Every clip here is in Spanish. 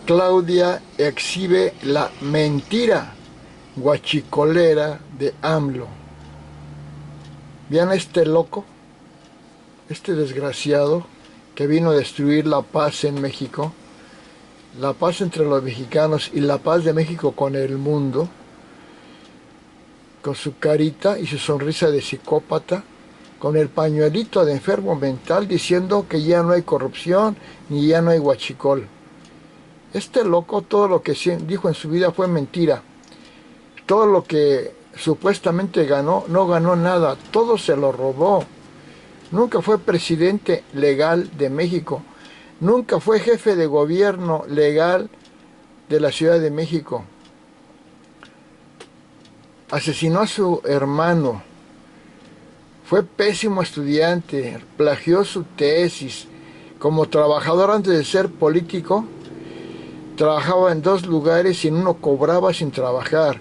Claudia exhibe la mentira guachicolera de AMLO. Vean este loco, este desgraciado que vino a destruir la paz en México, la paz entre los mexicanos y la paz de México con el mundo, con su carita y su sonrisa de psicópata, con el pañuelito de enfermo mental diciendo que ya no hay corrupción ni ya no hay huachicol. Este loco, todo lo que dijo en su vida fue mentira. Todo lo que supuestamente ganó, no ganó nada, todo se lo robó. Nunca fue presidente legal de México, nunca fue jefe de gobierno legal de la Ciudad de México. Asesinó a su hermano, fue pésimo estudiante, plagió su tesis. Como trabajador antes de ser político, trabajaba en 2 lugares y en uno cobraba sin trabajar.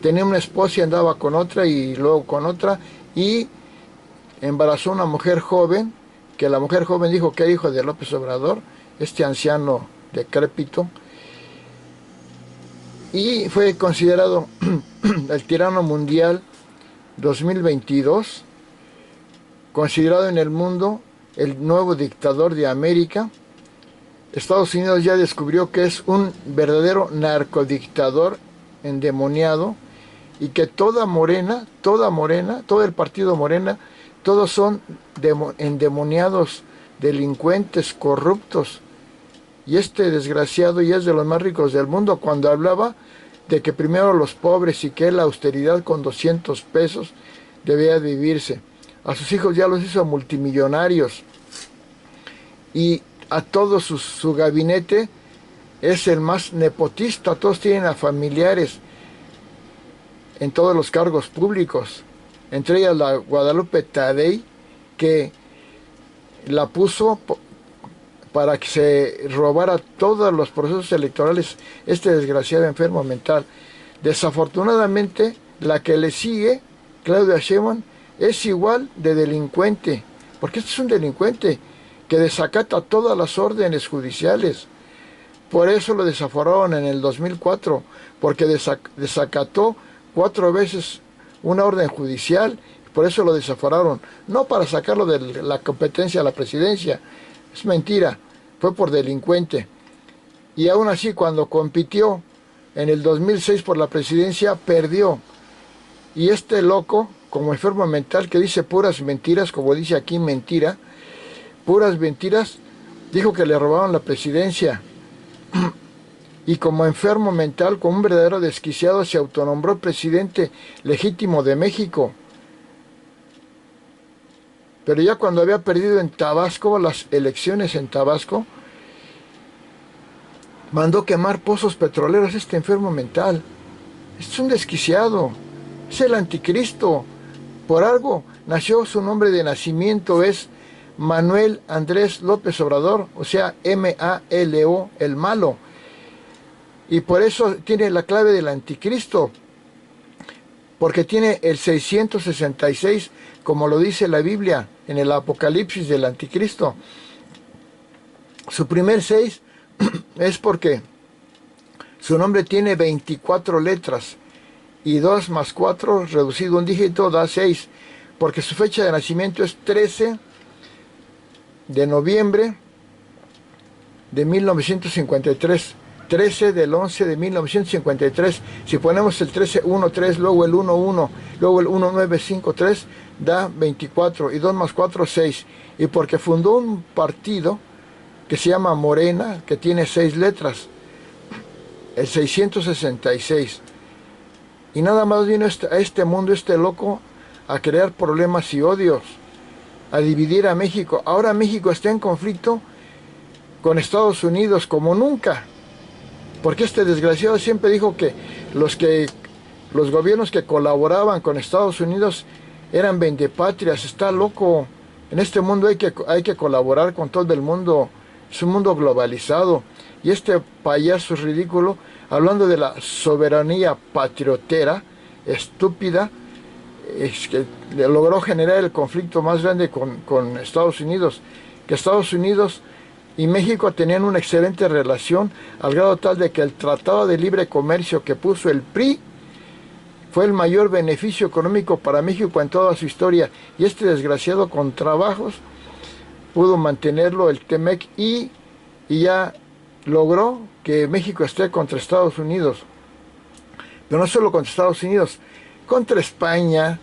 Tenía una esposa y andaba con otra y luego con otra, y embarazó a una mujer joven, que la mujer joven dijo que era hijo de López Obrador, este anciano decrépito, y fue considerado el tirano mundial 2022, considerado en el mundo el nuevo dictador de América. Estados Unidos ya descubrió que es un verdadero narcodictador endemoniado, y que toda Morena, todo el partido Morena, todos son endemoniados, delincuentes, corruptos. Y este desgraciado ya es de los más ricos del mundo, cuando hablaba de que primero los pobres y que la austeridad con 200 pesos debía vivirse. A sus hijos ya los hizo multimillonarios, y a todo su gabinete es el más nepotista, todos tienen a familiares en todos los cargos públicos, entre ellas la Guadalupe Tadei, que la puso para que se robara todos los procesos electorales este desgraciado enfermo mental. Desafortunadamente, la que le sigue, Claudia Sheinbaum, es igual de delincuente, porque este es un delincuente que desacata todas las órdenes judiciales. Por eso lo desaforaron en el 2004, porque desacató 4 veces una orden judicial, por eso lo desaforaron, no para sacarlo de la competencia a la presidencia, es mentira, fue por delincuente. Y aún así, cuando compitió en el 2006 por la presidencia, perdió. Y este loco, como enfermo mental que dice puras mentiras, como dice aquí mentira, puras mentiras, dijo que le robaron la presidencia. Y como enfermo mental, como un verdadero desquiciado, se autonombró presidente legítimo de México. Pero ya cuando había perdido en Tabasco, las elecciones en Tabasco, mandó quemar pozos petroleros. Este enfermo mental es un desquiciado, es el anticristo. Por algo nació, su nombre de nacimiento es Manuel Andrés López Obrador, o sea, M-A-L-O, el malo. Y por eso tiene la clave del anticristo, porque tiene el 666, como lo dice la Biblia en el Apocalipsis del anticristo. Su primer 6 es porque su nombre tiene 24 letras, y 2 más 4 reducido a un dígito da 6, porque su fecha de nacimiento es 13 de noviembre de 1953. 13 del 11 de 1953, si ponemos el 1313, luego el 11, luego el 1953, da 24, y 2 más 4, 6. Y porque fundó un partido que se llama Morena, que tiene 6 letras, el 666. Y nada más vino a este mundo, este loco, a crear problemas y odios, a dividir a México. Ahora México está en conflicto con Estados Unidos como nunca. Porque este desgraciado siempre dijo que los gobiernos que colaboraban con Estados Unidos eran vendepatrias. Está loco. En este mundo hay que colaborar con todo el mundo. Es un mundo globalizado. Y este payaso es ridículo, hablando de la soberanía patriotera, estúpida, es que logró generar el conflicto más grande con Estados Unidos. Que Estados Unidos y México tenían una excelente relación, al grado tal de que el Tratado de Libre Comercio que puso el PRI fue el mayor beneficio económico para México en toda su historia, y este desgraciado con trabajos pudo mantenerlo el TEMEC, y ya logró que México esté contra Estados Unidos. Pero no solo contra Estados Unidos, contra España,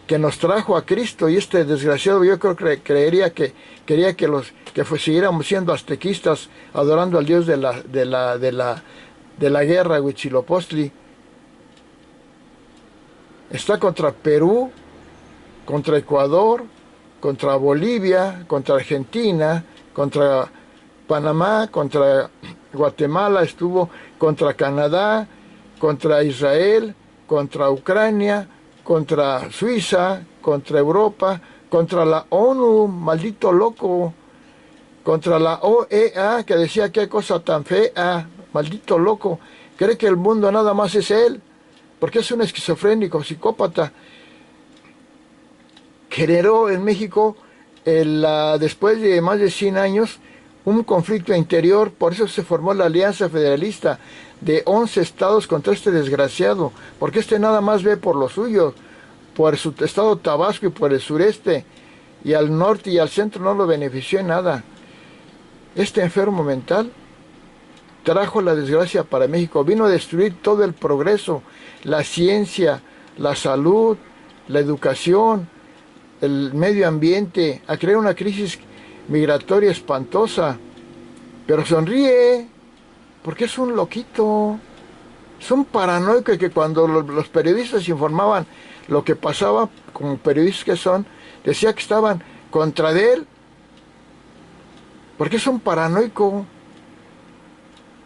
que nos trajo a Cristo, y este desgraciado yo creo que creería que quería que siguiéramos siendo aztequistas, adorando al Dios de la guerra, Huitzilopochtli. Está contra Perú, contra Ecuador, contra Bolivia, contra Argentina, contra Panamá, contra Guatemala, estuvo contra Canadá, contra Israel, contra Ucrania, contra Suiza, contra Europa, contra la ONU, maldito loco, contra la OEA, que decía qué cosa tan fea, maldito loco, cree que el mundo nada más es él, porque es un esquizofrénico, psicópata. Generó en México, después de más de 100 años, un conflicto interior. Por eso se formó la Alianza Federalista de 11 estados contra este desgraciado, porque este nada más ve por lo suyo, por su estado Tabasco y por el sureste, y al norte y al centro no lo benefició en nada. Este enfermo mental trajo la desgracia para México, vino a destruir todo el progreso, la ciencia, la salud, la educación, el medio ambiente, a crear una crisis migratoria espantosa. Pero sonríe, porque es un loquito, es un paranoico, que cuando los periodistas informaban lo que pasaba, como periodistas que son, decía que estaban contra de él, porque es un paranoico,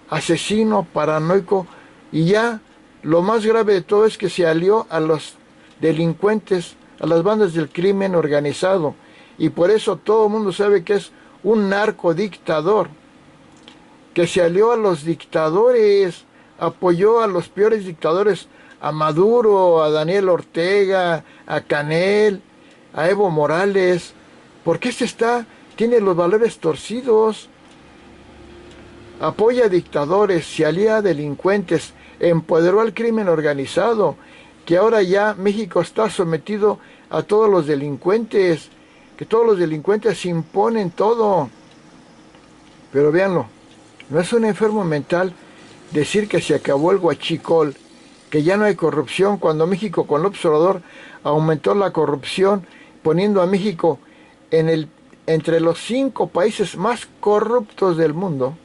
asesino, paranoico, y ya lo más grave de todo es que se alió a los delincuentes, a las bandas del crimen organizado, y por eso todo el mundo sabe que es un narcodictador, que se alió a los dictadores, apoyó a los peores dictadores, a Maduro, a Daniel Ortega, a Canel, a Evo Morales, porque tiene los valores torcidos, apoya a dictadores, se alía a delincuentes, empoderó al crimen organizado, que ahora ya México está sometido a todos los delincuentes, que todos los delincuentes imponen todo. Pero véanlo, no es un enfermo mental decir que se acabó el huachicol, que ya no hay corrupción, cuando México con López Obrador aumentó la corrupción, poniendo a México entre los 5 países más corruptos del mundo.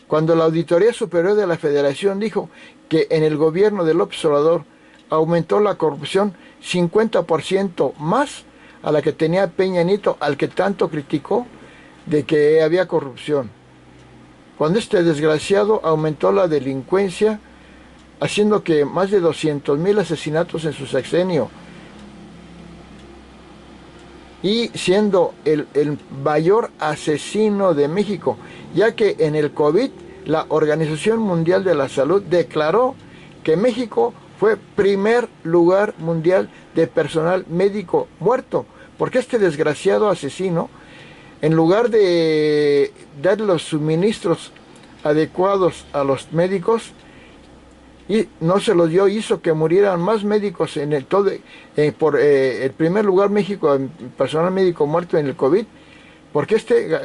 Cuando la Auditoría Superior de la Federación dijo que en el gobierno de López Obrador aumentó la corrupción 50% más a la que tenía Peña Nieto, al que tanto criticó de que había corrupción. Cuando este desgraciado aumentó la delincuencia, haciendo que más de 200,000 asesinatos en su sexenio, y siendo el mayor asesino de México, ya que en el COVID la Organización Mundial de la Salud declaró que México fue primer lugar mundial de personal médico muerto, porque este desgraciado asesino, en lugar de dar los suministros adecuados a los médicos, y no se los dio, hizo que murieran más médicos en el primer lugar México en personal médico muerto en el COVID, porque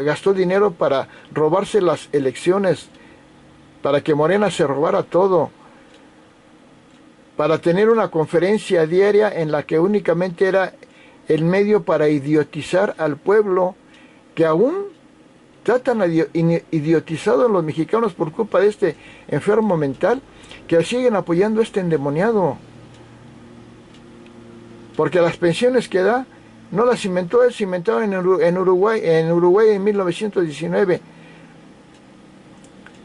gastó dinero para robarse las elecciones, para que Morena se robara todo, para tener una conferencia diaria en la que únicamente era el medio para idiotizar al pueblo, que aún tratan idiotizados a los mexicanos por culpa de este enfermo mental, que siguen apoyando a este endemoniado. Porque las pensiones que da, no las inventó él, se inventaron en Uruguay en 1919,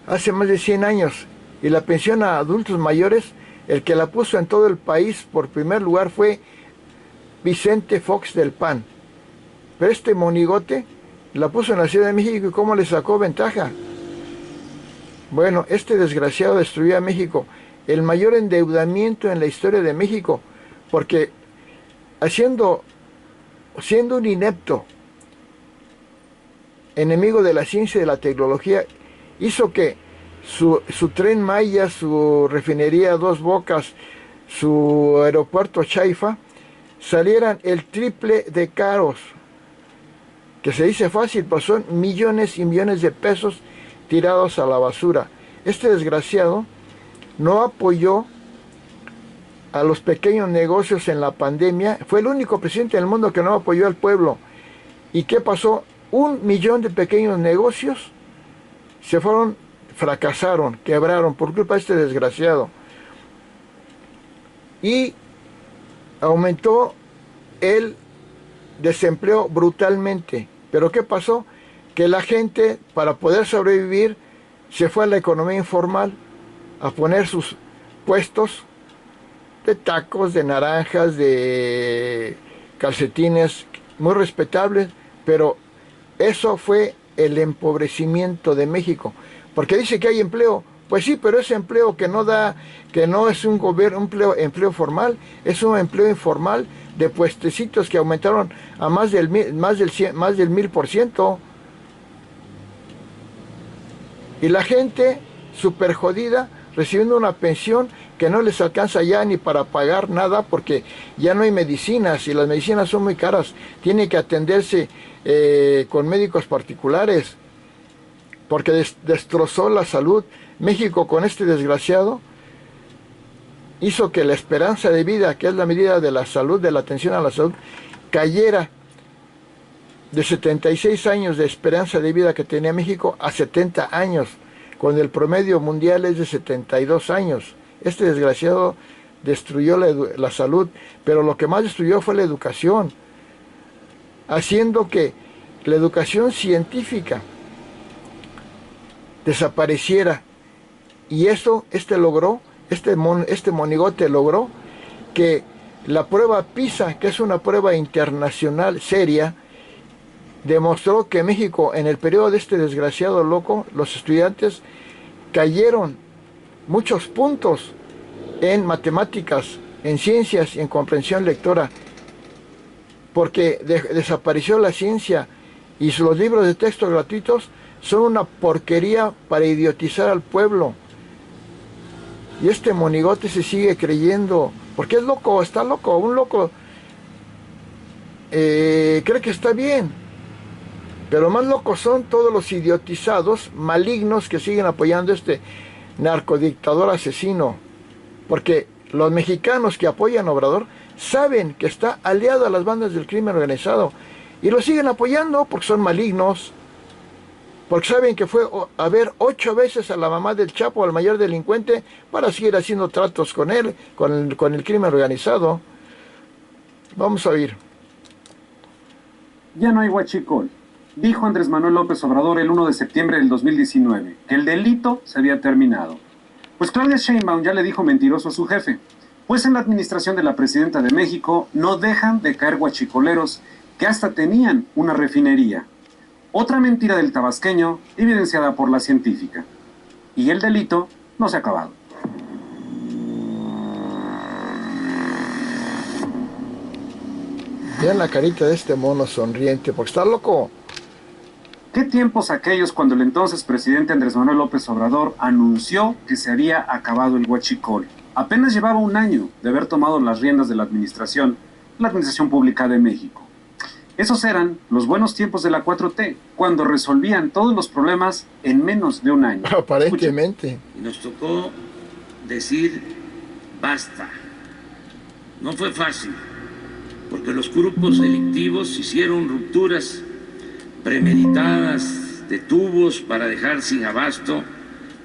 hace más de 100 años. Y la pensión a adultos mayores, el que la puso en todo el país por primer lugar fue Vicente Fox del PAN. Pero este monigote la puso en la Ciudad de México, y ¿cómo le sacó ventaja? Bueno, este desgraciado destruyó a México, el mayor endeudamiento en la historia de México, porque siendo un inepto, enemigo de la ciencia y de la tecnología, hizo que su Tren Maya, su refinería Dos Bocas, su aeropuerto Chaifa, salieran el triple de caros, que se dice fácil, pues son millones y millones de pesos tirados a la basura. Este desgraciado no apoyó a los pequeños negocios en la pandemia, fue el único presidente del mundo que no apoyó al pueblo. ¿Y qué pasó? 1 millón de pequeños negocios fracasaron, quebraron por culpa de este desgraciado. Y aumentó el desempleo brutalmente. ¿Pero qué pasó? Que la gente, para poder sobrevivir, se fue a la economía informal a poner sus puestos de tacos, de naranjas, de calcetines, muy respetables, pero eso fue el empobrecimiento de México. Porque dice que hay empleo, pues sí, pero ese empleo que no da, que no es un gobierno, empleo formal, es un empleo informal de puestecitos que aumentaron a más del 1000%. Y la gente súper jodida, recibiendo una pensión que no les alcanza ya ni para pagar nada, porque ya no hay medicinas y las medicinas son muy caras. Tiene que atenderse con médicos particulares, porque destrozó la salud. México, con este desgraciado, hizo que la esperanza de vida, que es la medida de la salud, de la atención a la salud, cayera de 76 años de esperanza de vida que tenía México a 70 años, cuando el promedio mundial es de 72 años. Este desgraciado destruyó la salud, pero lo que más destruyó fue la educación, haciendo que la educación científica desapareciera. Y eso, este monigote logró que la prueba PISA, que es una prueba internacional seria, demostró que México, en el periodo de este desgraciado loco, los estudiantes cayeron muchos puntos en matemáticas, en ciencias y en comprensión lectora, porque desapareció la ciencia y los libros de texto gratuitos son una porquería para idiotizar al pueblo. Y este monigote se sigue creyendo, porque es loco, está loco, un loco cree que está bien. Pero más locos son todos los idiotizados, malignos, que siguen apoyando a este narcodictador asesino. Porque los mexicanos que apoyan a Obrador saben que está aliado a las bandas del crimen organizado. Y lo siguen apoyando porque son malignos. Porque saben que fue a ver 8 veces a la mamá del Chapo, al mayor delincuente, para seguir haciendo tratos con él, con el crimen organizado. Vamos a oír. Ya no hay huachicol. Dijo Andrés Manuel López Obrador el 1 de septiembre del 2019 que el delito se había terminado. Pues Claudia Sheinbaum ya le dijo mentiroso a su jefe, pues en la administración de la presidenta de México no dejan de caer huachicoleros que hasta tenían una refinería. Otra mentira del tabasqueño evidenciada por la científica. Y el delito no se ha acabado. Vean la carita de este mono sonriente, porque está loco. ¿Qué tiempos aquellos cuando el entonces presidente Andrés Manuel López Obrador anunció que se había acabado el huachicol? Apenas llevaba un año de haber tomado las riendas de la Administración Pública de México. Esos eran los buenos tiempos de la 4T, cuando resolvían todos los problemas en menos de un año. Aparentemente. Y nos tocó decir basta. No fue fácil, porque los grupos delictivos hicieron rupturas premeditadas de tubos para dejar sin abasto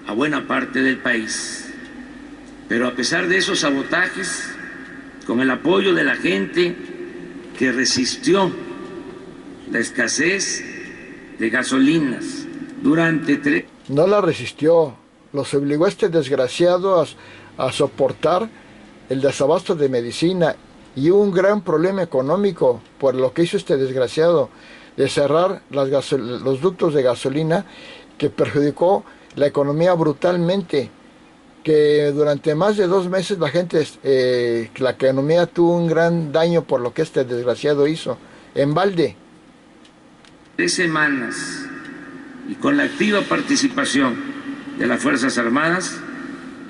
a buena parte del país. Pero a pesar de esos sabotajes, con el apoyo de la gente que resistió la escasez de gasolinas durante No la resistió, los obligó a este desgraciado a soportar el desabasto de medicina y un gran problema económico por lo que hizo este desgraciado de cerrar los ductos de gasolina, que perjudicó la economía brutalmente, que durante más de 2 meses la economía tuvo un gran daño por lo que este desgraciado hizo, en balde. 3 semanas y con la activa participación de las Fuerzas Armadas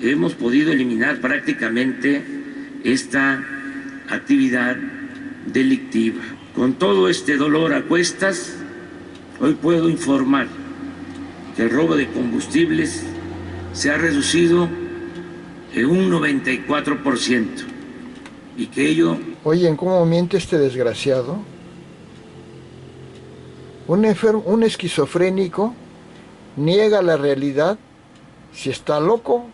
hemos podido eliminar prácticamente esta actividad delictiva. Con todo este dolor a cuestas, hoy puedo informar que el robo de combustibles se ha reducido en un 94% y que ello... Oye, ¿en cómo miente este desgraciado? Un esquizofrénico niega la realidad si está loco.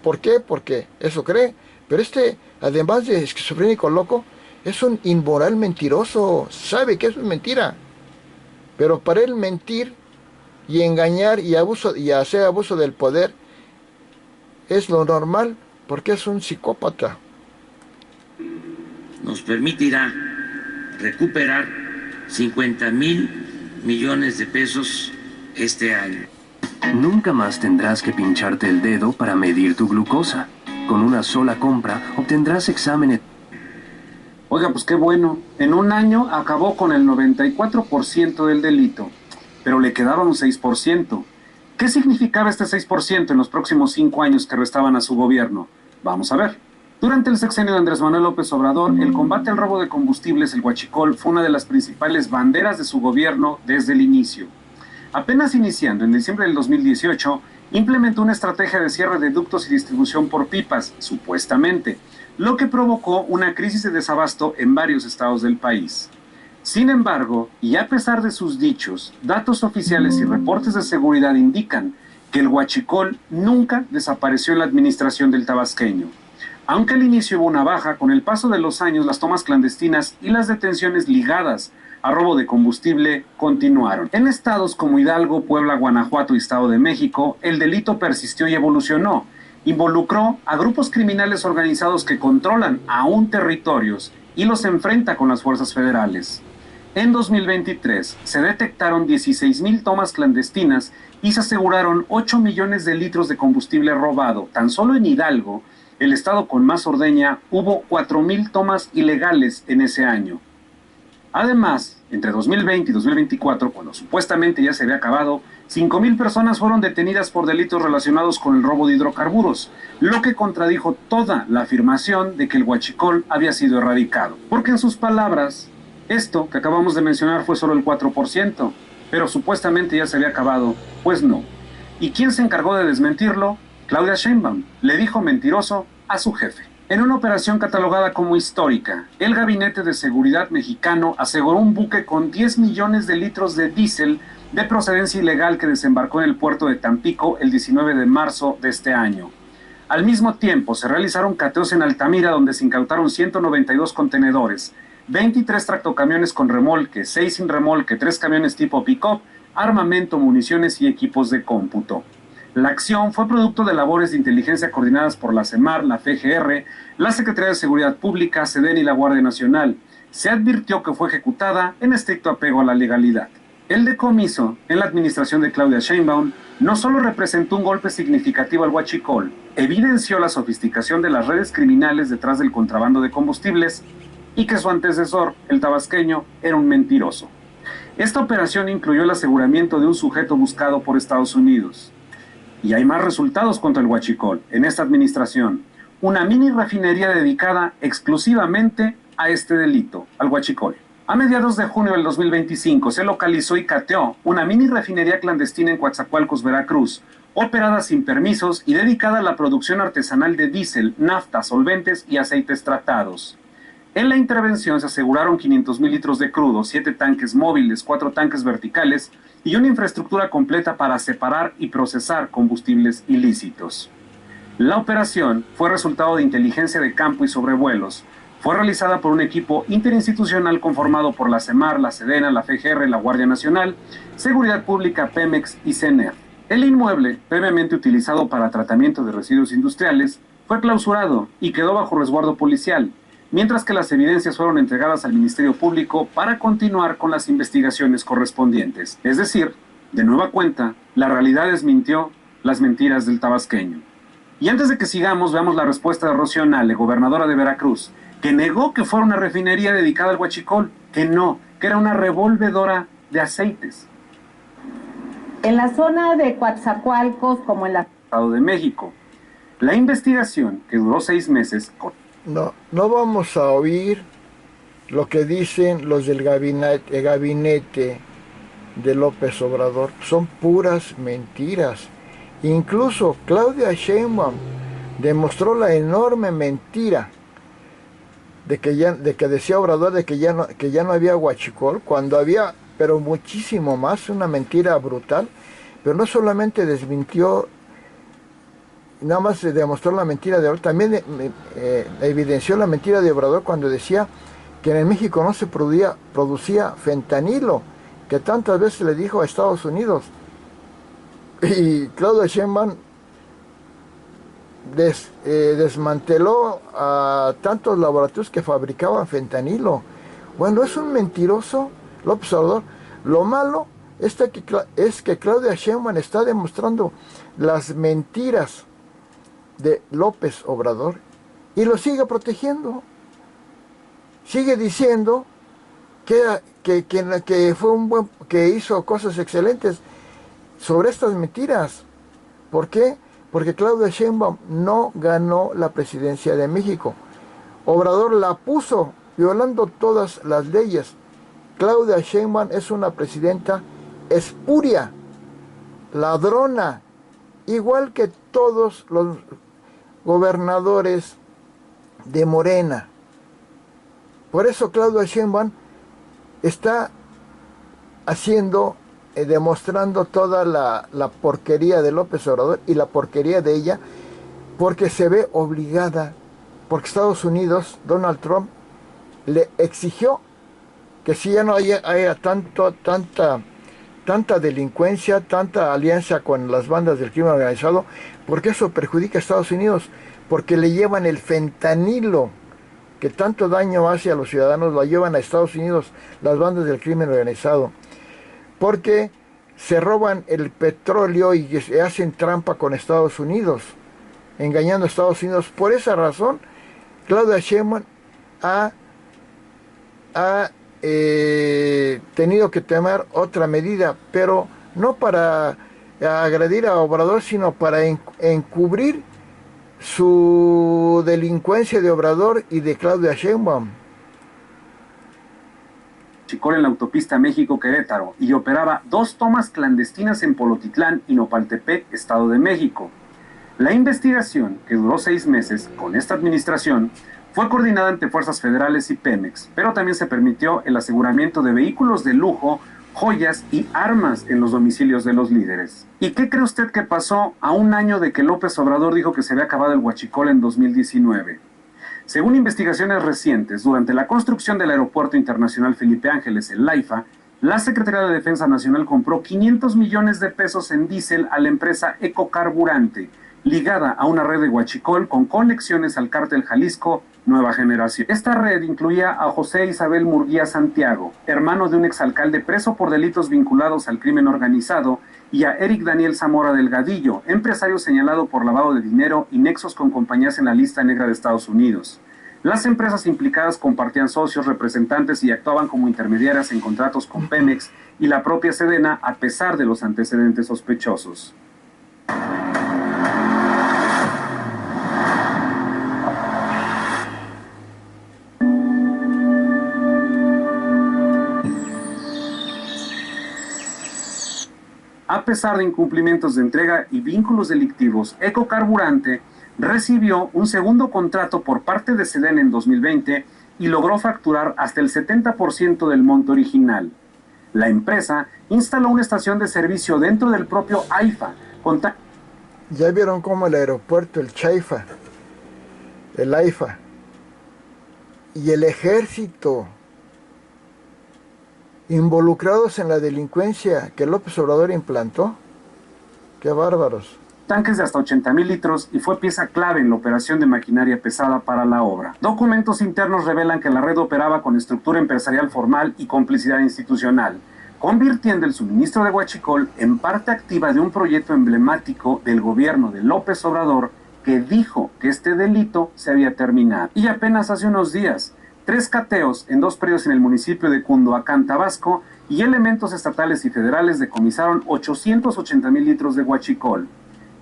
¿Por qué? Porque eso cree. Pero este, además de esquizofrénico loco, es un inmoral mentiroso. Sabe que eso es mentira. Pero para él mentir y engañar y hacer abuso del poder es lo normal, porque es un psicópata. Nos permitirá recuperar 50,000 millones de pesos este año. Nunca más tendrás que pincharte el dedo para medir tu glucosa. Con una sola compra obtendrás exámenes. Oiga, pues qué bueno. En un año acabó con el 94% del delito, pero le quedaba un 6%. ¿Qué significaba este 6% en los próximos 5 años que restaban a su gobierno? Vamos a ver. Durante el sexenio de Andrés Manuel López Obrador, el combate al robo de combustibles, el huachicol, fue una de las principales banderas de su gobierno desde el inicio. Apenas iniciando en diciembre del 2018, implementó una estrategia de cierre de ductos y distribución por pipas, supuestamente, lo que provocó una crisis de desabasto en varios estados del país. Sin embargo, y a pesar de sus dichos, datos oficiales y reportes de seguridad indican que el huachicol nunca desapareció en la administración del tabasqueño. Aunque al inicio hubo una baja, con el paso de los años las tomas clandestinas y las detenciones ligadas a robo de combustible continuaron. En estados como Hidalgo, Puebla, Guanajuato y Estado de México, el delito persistió y evolucionó. Involucró a grupos criminales organizados que controlan aún territorios y los enfrenta con las fuerzas federales. En 2023 se detectaron 16,000 tomas clandestinas y se aseguraron 8 millones de litros de combustible robado. Tan solo en Hidalgo, el estado con más ordeña, hubo 4,000 tomas ilegales en ese año. Además, entre 2020 y 2024, cuando supuestamente ya se había acabado, 5,000 personas fueron detenidas por delitos relacionados con el robo de hidrocarburos, lo que contradijo toda la afirmación de que el huachicol había sido erradicado. Porque en sus palabras, esto que acabamos de mencionar fue solo el 4%, pero supuestamente ya se había acabado. Pues no. ¿Y quién se encargó de desmentirlo? Claudia Sheinbaum le dijo mentiroso a su jefe. En una operación catalogada como histórica, el Gabinete de Seguridad mexicano aseguró un buque con 10 millones de litros de diésel de procedencia ilegal que desembarcó en el puerto de Tampico el 19 de marzo de este año. Al mismo tiempo, se realizaron cateos en Altamira, donde se incautaron 192 contenedores, 23 tractocamiones con remolque, 6 sin remolque, 3 camiones tipo pick-up, armamento, municiones y equipos de cómputo. La acción fue producto de labores de inteligencia coordinadas por la CEMAR, la FGR, la Secretaría de Seguridad Pública, SEDEN y la Guardia Nacional. Se advirtió que fue ejecutada en estricto apego a la legalidad. El decomiso en la administración de Claudia Sheinbaum no solo representó un golpe significativo al huachicol, evidenció la sofisticación de las redes criminales detrás del contrabando de combustibles y que su antecesor, el tabasqueño, era un mentiroso. Esta operación incluyó el aseguramiento de un sujeto buscado por Estados Unidos. Y hay más resultados contra el huachicol en esta administración. Una mini refinería dedicada exclusivamente a este delito, al huachicol. A mediados de junio del 2025 se localizó y cateó una mini refinería clandestina en Coatzacoalcos, Veracruz, operada sin permisos y dedicada a la producción artesanal de diésel, nafta, solventes y aceites tratados. En la intervención se aseguraron 500,000 litros de crudo, 7 tanques móviles, 4 tanques verticales y una infraestructura completa para separar y procesar combustibles ilícitos. La operación fue resultado de inteligencia de campo y sobrevuelos. Fue realizada por un equipo interinstitucional conformado por la CEMAR, la SEDENA, la FGR, la Guardia Nacional, Seguridad Pública, Pemex y CENER. El inmueble, previamente utilizado para tratamiento de residuos industriales, fue clausurado y quedó bajo resguardo policial, mientras que las evidencias fueron entregadas al Ministerio Público para continuar con las investigaciones correspondientes. Es decir, de nueva cuenta, la realidad desmintió las mentiras del tabasqueño. Y antes de que sigamos, veamos la respuesta de Rocío Nale, gobernadora de Veracruz, que negó que fuera una refinería dedicada al huachicol, que no, que era una revolvedora de aceites. En la zona de Coatzacoalcos, como en la Estado de México. La investigación, que duró 6 meses, No vamos a oír lo que dicen los del gabinete de López Obrador. Son puras mentiras. Incluso Claudia Sheinbaum demostró la enorme mentira de que decía Obrador de que ya no había huachicol, cuando había, pero muchísimo más, una mentira brutal. Pero no solamente desmintió, nada más demostró la mentira de Obrador, también evidenció la mentira de Obrador cuando decía que en México no se producía fentanilo, que tantas veces le dijo a Estados Unidos. Y Claudia Sheinbaum desmanteló a tantos laboratorios que fabricaban fentanilo. Bueno, es un mentiroso López Obrador. Lo malo es que Claudia Sheinbaum está demostrando las mentiras de López Obrador y lo sigue protegiendo. Sigue diciendo que fue que hizo cosas excelentes sobre estas mentiras. ¿Por qué? Porque Claudia Sheinbaum no ganó la presidencia de México. Obrador la puso violando todas las leyes. Claudia Sheinbaum es una presidenta espuria, ladrona, igual que todos los gobernadores de Morena. Por eso Claudia Sheinbaum está demostrando toda la porquería de López Obrador y la porquería de ella, porque se ve obligada, porque Estados Unidos, Donald Trump, le exigió que si ya no haya tanta delincuencia, tanta alianza con las bandas del crimen organizado, porque eso perjudica a Estados Unidos, porque le llevan el fentanilo que tanto daño hace a los ciudadanos, lo llevan a Estados Unidos las bandas del crimen organizado, porque se roban el petróleo y hacen trampa con Estados Unidos, engañando a Estados Unidos. Por esa razón, Claudia Sheinbaum ha tenido que tomar otra medida, pero no para agredir a Obrador, sino para encubrir su delincuencia de Obrador y de Claudia Sheinbaum. Chicol en la autopista México-Querétaro y operaba 2 tomas clandestinas en Polotitlán y Nopaltepec, Estado de México. La investigación, que duró 6 meses con esta administración, fue coordinada ante fuerzas federales y Pemex, pero también se permitió el aseguramiento de vehículos de lujo, joyas y armas en los domicilios de los líderes. ¿Y qué cree usted que pasó a un año de que López Obrador dijo que se había acabado el huachicol en 2019? Según investigaciones recientes, durante la construcción del Aeropuerto Internacional Felipe Ángeles, el AIFA, la Secretaría de Defensa Nacional compró 500 millones de pesos en diésel a la empresa Ecocarburante, ligada a una red de huachicol con conexiones al cártel Jalisco Nueva Generación. Esta red incluía a José Isabel Murguía Santiago, hermano de un exalcalde preso por delitos vinculados al crimen organizado, y a Eric Daniel Zamora Delgadillo, empresario señalado por lavado de dinero y nexos con compañías en la lista negra de Estados Unidos. Las empresas implicadas compartían socios, representantes y actuaban como intermediarias en contratos con Pemex y la propia Sedena, a pesar de los antecedentes sospechosos. A pesar de incumplimientos de entrega y vínculos delictivos, Ecocarburante recibió un segundo contrato por parte de Sedena en 2020 y logró facturar hasta el 70% del monto original. La empresa instaló una estación de servicio dentro del propio AIFA. Ya vieron cómo el aeropuerto, el Chaifa, el AIFA y el ejército involucrados en la delincuencia que López Obrador implantó. ¡Qué bárbaros! Tanques de hasta 80,000 litros y fue pieza clave en la operación de maquinaria pesada para la obra. Documentos internos revelan que la red operaba con estructura empresarial formal y complicidad institucional, convirtiendo el suministro de huachicol en parte activa de un proyecto emblemático del gobierno de López Obrador, que dijo que este delito se había terminado. Y apenas hace unos días, 3 cateos en 2 predios en el municipio de Cunduacán, Tabasco, y elementos estatales y federales decomisaron 880,000 litros de huachicol.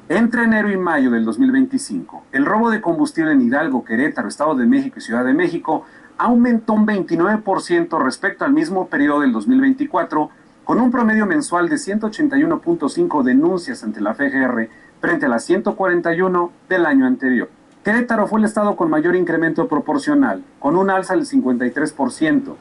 Entre enero y mayo del 2025, el robo de combustible en Hidalgo, Querétaro, Estado de México y Ciudad de México aumentó un 29% respecto al mismo periodo del 2024, con un promedio mensual de 181.5 denuncias ante la FGR frente a las 141 del año anterior. Querétaro fue el estado con mayor incremento proporcional, con un alza del 53%,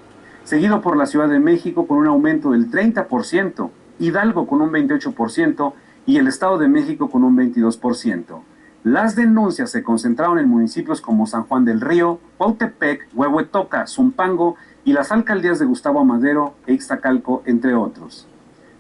seguido por la Ciudad de México con un aumento del 30%, Hidalgo con un 28% y el Estado de México con un 22%. Las denuncias se concentraron en municipios como San Juan del Río, Cuautepec, Huehuetoca, Zumpango y las alcaldías de Gustavo Amadero e Ixtacalco, entre otros.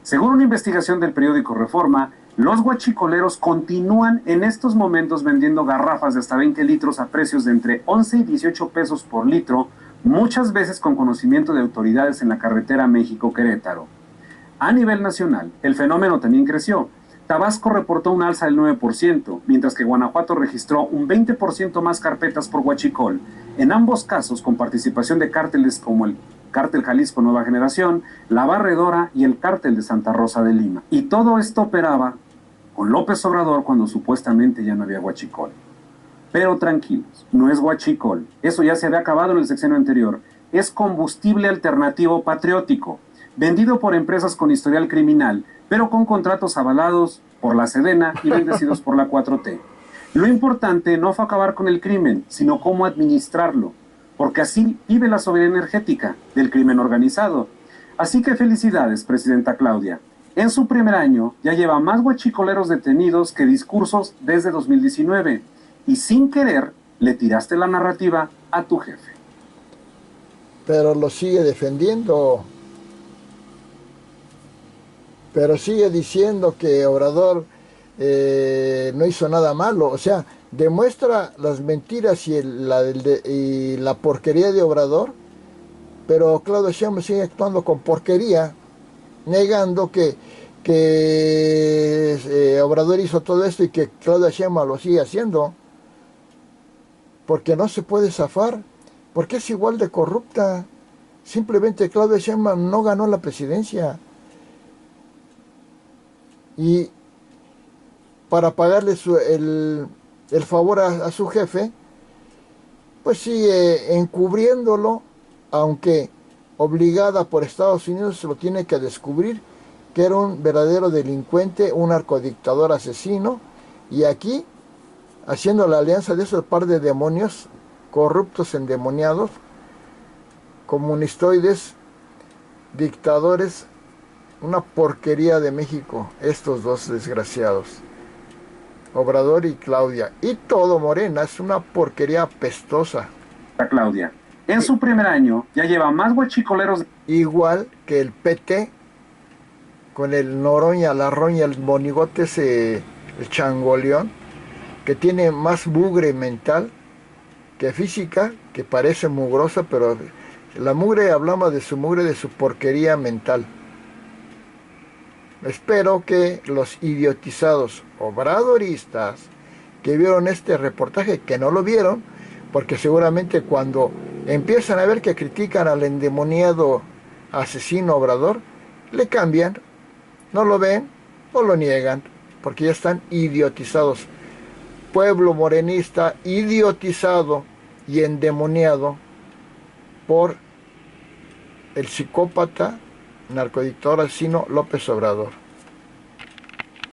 Según una investigación del periódico Reforma, los huachicoleros continúan en estos momentos vendiendo garrafas de hasta 20 litros a precios de entre 11 y 18 pesos por litro, muchas veces con conocimiento de autoridades en la carretera México-Querétaro. A nivel nacional, el fenómeno también creció. Tabasco reportó un alza del 9%, mientras que Guanajuato registró un 20% más carpetas por huachicol, en ambos casos con participación de cárteles como el Cártel Jalisco Nueva Generación, La Barredora y el Cártel de Santa Rosa de Lima. Y todo esto operaba con López Obrador cuando supuestamente ya no había huachicol. Pero tranquilos, no es huachicol, eso ya se había acabado en el sexenio anterior, es combustible alternativo patriótico, vendido por empresas con historial criminal, pero con contratos avalados por la Sedena y bendecidos por la 4T. Lo importante no fue acabar con el crimen, sino cómo administrarlo, porque así vive la soberanía energética del crimen organizado. Así que felicidades, presidenta Claudia. En su primer año ya lleva más huachicoleros detenidos que discursos desde 2019, y sin querer le tiraste la narrativa a tu jefe. Pero lo sigue defendiendo. Pero sigue diciendo que Obrador no hizo nada malo. O sea, demuestra las mentiras y la porquería de Obrador, pero Claudia Sheinbaum sigue actuando con porquería, negando que Obrador hizo todo esto y que Claudia Sheinbaum lo sigue haciendo, porque no se puede zafar, porque es igual de corrupta. Simplemente Claudia Sheinbaum no ganó la presidencia. Y para pagarle el favor a su jefe, pues sigue encubriéndolo, aunque obligada por Estados Unidos se lo tiene que descubrir, que era un verdadero delincuente, un narcodictador asesino, y aquí, haciendo la alianza de esos par de demonios, corruptos, endemoniados, comunistoides, dictadores, una porquería de México, estos dos desgraciados, Obrador y Claudia, y todo Morena, es una porquería apestosa. Claudia, en su primer año ya lleva más huachicoleros. Igual que el PT, con el Noroña, la roña, el monigote ese, el changoleón, que tiene más mugre mental que física, que parece mugrosa, pero la mugre, hablamos de su mugre, de su porquería mental. Espero que los idiotizados obradoristas que vieron este reportaje, que no lo vieron, porque seguramente cuando empiezan a ver que critican al endemoniado asesino Obrador, le cambian, no lo ven o lo niegan, porque ya están idiotizados. Pueblo morenista idiotizado y endemoniado por el psicópata narcodictador asesino López Obrador.